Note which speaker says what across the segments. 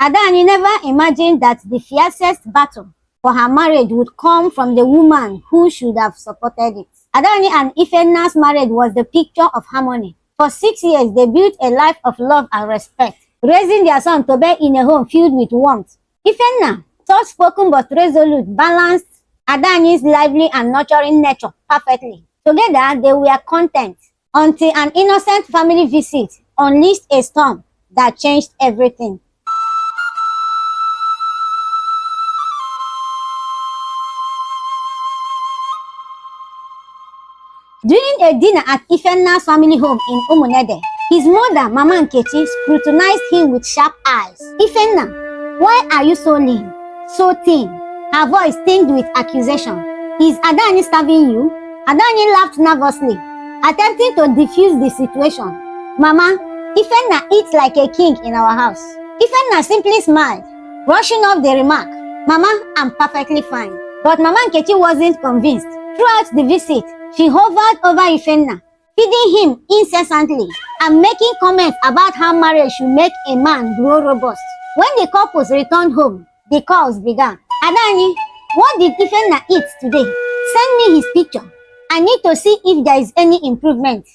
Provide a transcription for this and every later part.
Speaker 1: Adanyi never imagined that the fiercest battle for her marriage would come from the woman who should have supported it. Adanyi and Ifenna's marriage was the picture of harmony. For 6 years, they built a life of love and respect, raising their son Tobe in a home filled with warmth. Ifenna, soft-spoken but resolute, balanced Adanyi's lively and nurturing nature perfectly. Together, they were content until an innocent family visit unleashed a storm that changed everything. During a dinner at Ifenna's family home in Umunede, his mother, Mama Nkechi, scrutinized him with sharp eyes. "Ifenna, why are you so lean, so thin?" Her voice tinged with accusation. "Is Adanyi starving you?" Adanyi laughed nervously, attempting to defuse the situation. "Mama, Ifenna eats like a king in our house." Ifenna simply smiled, brushing off the remark. "Mama, I'm perfectly fine." But Mama Nkechi wasn't convinced. Throughout the visit, she hovered over Ifenna, feeding him incessantly and making comments about how marriage should make a man grow robust. When the couples returned home, the calls began. "Adanyi, what did Ifenna eat today? Send me his picture. I need to see if there is any improvement."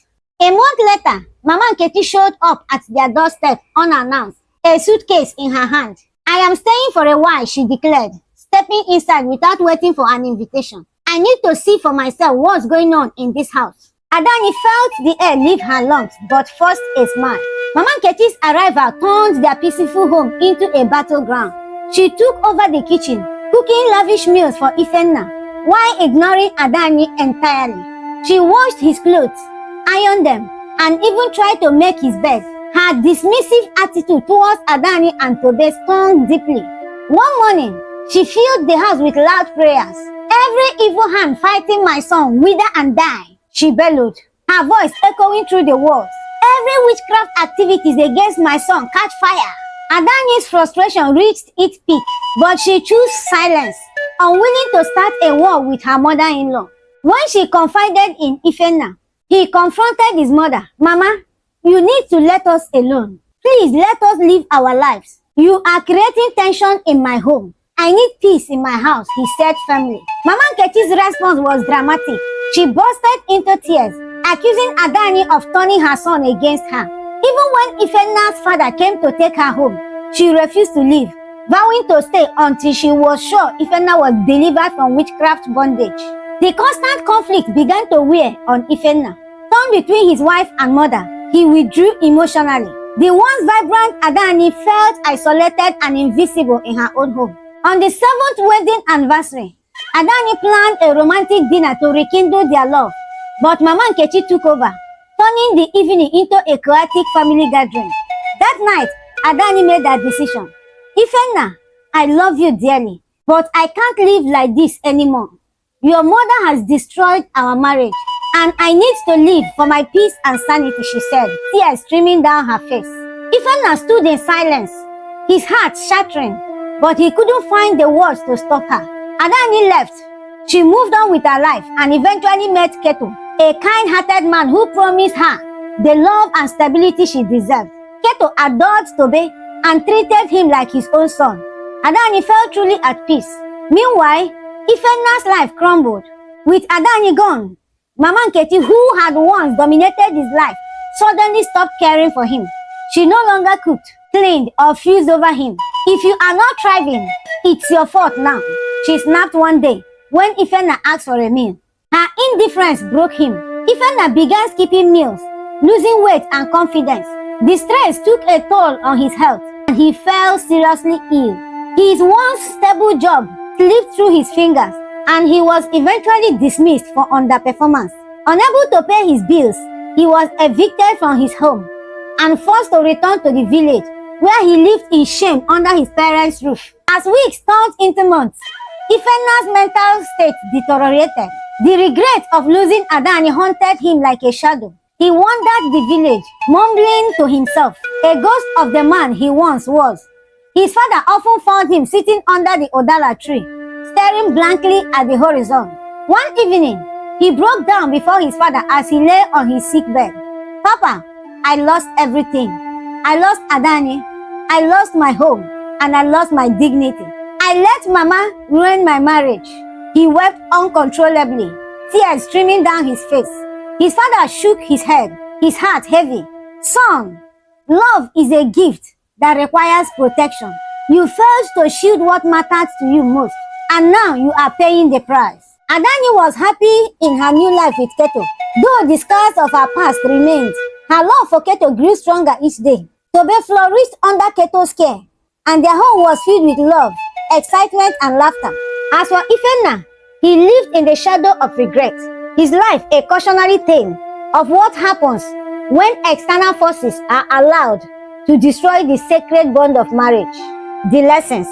Speaker 1: A month later, Mama Nkechi showed up at their doorstep unannounced, a suitcase in her hand. "I am staying for a while," she declared, stepping inside without waiting for an invitation. "I need to see for myself what's going on in this house." Adanyi felt the air leave her lungs but forced a smile. Mama Nkechi's arrival turned their peaceful home into a battleground. She took over the kitchen, cooking lavish meals for Ifenna, while ignoring Adanyi entirely. She washed his clothes, ironed them, and even tried to make his bed. Her dismissive attitude towards Adanyi and Tobe stung deeply. One morning, she filled the house with loud prayers. "Every evil hand fighting my son, wither and die," she bellowed, her voice echoing through the walls. "Every witchcraft activities against my son catch fire." Adanyi's frustration reached its peak, but she chose silence, unwilling to start a war with her mother-in-law. When she confided in Ifenna, he confronted his mother. "Mama, you need to let us alone. Please let us live our lives. You are creating tension in my home. I need peace in my house," he said firmly. Mama Nkechi's response was dramatic. She bursted into tears, accusing Adanyi of turning her son against her. Even when Ifenna's father came to take her home, she refused to leave, vowing to stay until she was sure Ifenna was delivered from witchcraft bondage. The constant conflict began to wear on Ifenna. Torn between his wife and mother, he withdrew emotionally. The once vibrant Adanyi felt isolated and invisible in her own home. On the 7th wedding anniversary, Adanyi planned a romantic dinner to rekindle their love, but Mama Nkechi took over, turning the evening into a chaotic family gathering. That night, Adanyi made that decision. "Ifenna, I love you dearly, but I can't live like this anymore. Your mother has destroyed our marriage, and I need to live for my peace and sanity," she said, tears streaming down her face. Ifenna stood in silence, his heart shattering, but he couldn't find the words to stop her. Adanyi left. She moved on with her life and eventually met Keto, a kind-hearted man who promised her the love and stability she deserved. Keto adored Tobe and treated him like his own son. Adanyi felt truly at peace. Meanwhile, Ifenna's life crumbled. With Adanyi gone, Mama Nkechi, who had once dominated his life, suddenly stopped caring for him. She no longer cooked, cleaned, or fused over him. "If you are not thriving, it's your fault now," she snapped one day when Ifenna asked for a meal. Her indifference broke him. Ifenna began skipping meals, losing weight and confidence. The stress took a toll on his health, and he fell seriously ill. His once stable job slipped through his fingers, and he was eventually dismissed for underperformance. Unable to pay his bills, he was evicted from his home and forced to return to the village, where he lived in shame under his parents' roof. As weeks turned into months, Ifenna's mental state deteriorated. The regret of losing Adanyi haunted him like a shadow. He wandered the village, mumbling to himself, a ghost of the man he once was. His father often found him sitting under the Odala tree, staring blankly at the horizon. One evening, he broke down before his father as he lay on his sick bed. "Papa, I lost everything. I lost Adanyi. I lost my home. and I lost my dignity. I let Mama ruin my marriage. He wept uncontrollably, tears streaming down his face. His father shook his head, his heart heavy. Son, love is a gift that requires protection. You failed to shield what matters to you most, and now you are paying the price. Adanyi was happy in her new life with Keto. Though the scars of her past remained, her love for Keto grew stronger each day. Tobe flourished under Keto's care, and their home was filled with love, excitement, and laughter. As for Ifenna, he lived in the shadow of regret, his life a cautionary tale of what happens when external forces are allowed to destroy the sacred bond of marriage. The lessons: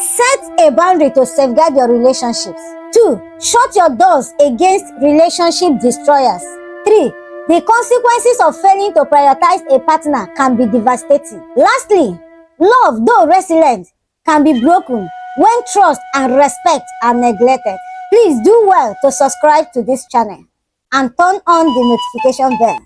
Speaker 1: set a boundary to safeguard your relationships. 2. Shut your doors against relationship destroyers. 3. The consequences of failing to prioritize a partner can be devastating. Lastly, love, though resilient, can be broken when trust and respect are neglected. Please do well to subscribe to this channel and turn on the notification bell.